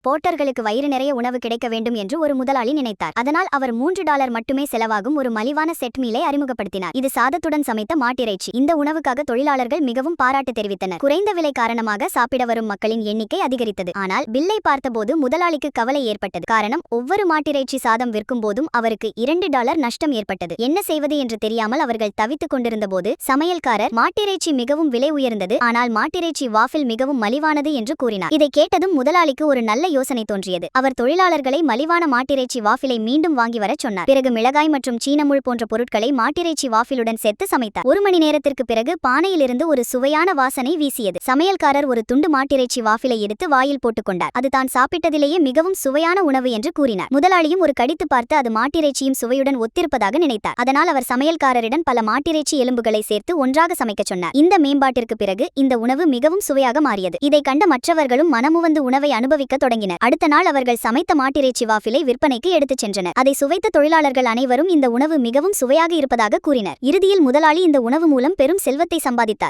போர்ட்டர்களுக்கு வயிறு நிறைய உணவு கிடைக்க வேண்டும் என்று ஒரு முதலாளி நினைத்தார். அதனால் அவர் $3 மட்டுமே செலவாகும் ஒரு மலிவான செட் மீலை அறிமுகப்படுத்தினார். இது சாதத்துடன் சமைத்த மாட்டிறைச்சி. இந்த உணவுக்காக தொழிலாளர்கள் மிகவும் பாராட்டு தெரிவித்தனர். குறைந்த விலை காரணமாக சாப்பிட வரும் மக்களின் எண்ணிக்கை அதிகரித்தது. ஆனால் பில்லை பார்த்தபோது முதலாளிக்கு கவலை ஏற்பட்டது. காரணம், ஒவ்வொரு மாட்டிறைச்சி சாதம் விற்கும் போதும் அவருக்கு $2 நஷ்டம் ஏற்பட்டது. என்ன செய்வது என்று தெரியாமல் அவர்கள் தவித்துக் கொண்டிருந்த போது சமையல்காரர், மாட்டிறைச்சி மிகவும் விலை உயர்ந்தது, ஆனால் மாட்டிறைச்சி வாஃபில் மிகவும் மலிவானது என்று கூறினார். இதை கேட்டதும் முதலாளிக்கு ஒரு நல்ல யோசனை தோன்றியது. அவர் தொழிலாளர்களை மலிவான மாட்டிறைச்சி வாஃபிலை மீண்டும் வாங்கி வரச் சொன்னார். பிறகு மிளகாய் மற்றும் சீனமுள் போன்ற பொருட்களை மாட்டிறைச்சி வாஃபிலுடன் சேர்த்து சமைத்தார். 1 மணி நேரத்திற்கு பிறகு பானையிலிருந்து ஒரு சுவையான வாசனை வீசியது. சமையல்காரர் ஒரு துண்டு மாட்டிறைச்சி வாஃபிலை எடுத்து வாயில் போட்டுக்கொண்டார். அது தான் சாப்பிட்டதிலேயே மிகவும் சுவையான உணவு என்று கூறினார். முதலாளியும் ஒரு கடித்து பார்த்து அது மாட்டிறைச்சியும் சுவையுடன் ஒத்திருப்பதாக நினைத்தார். அதனால் அவர் சமையல்காரரிடம் பல மாட்டிறைச்சி எலும்புகளை சேர்த்து ஒன்றாக சமைக்கச் சொன்னார். இந்த மேம்பாட்டிற்கு பிறகு இந்த உணவு மிகவும் சுவையாக மாறியது. இதை கண்ட மற்றவர்களும் மனமுவந்து உணவை அனுபவிக்க தொடங்கினர். அடுத்த நாள் அவர்கள் சமைத்த மாட்டிறைச்சி வாஃபிலை விற்பனைக்கு எடுத்துச் சென்றனர். அதை சுவைத்த தொழிலாளர்கள் அனைவரும் இந்த உணவு மிகவும் சுவையாக இருப்பதாக கூறினர். இறுதியில் முதலாளி இந்த உணவு மூலம் பெரும் செல்வத்தை சம்பாதித்தார்.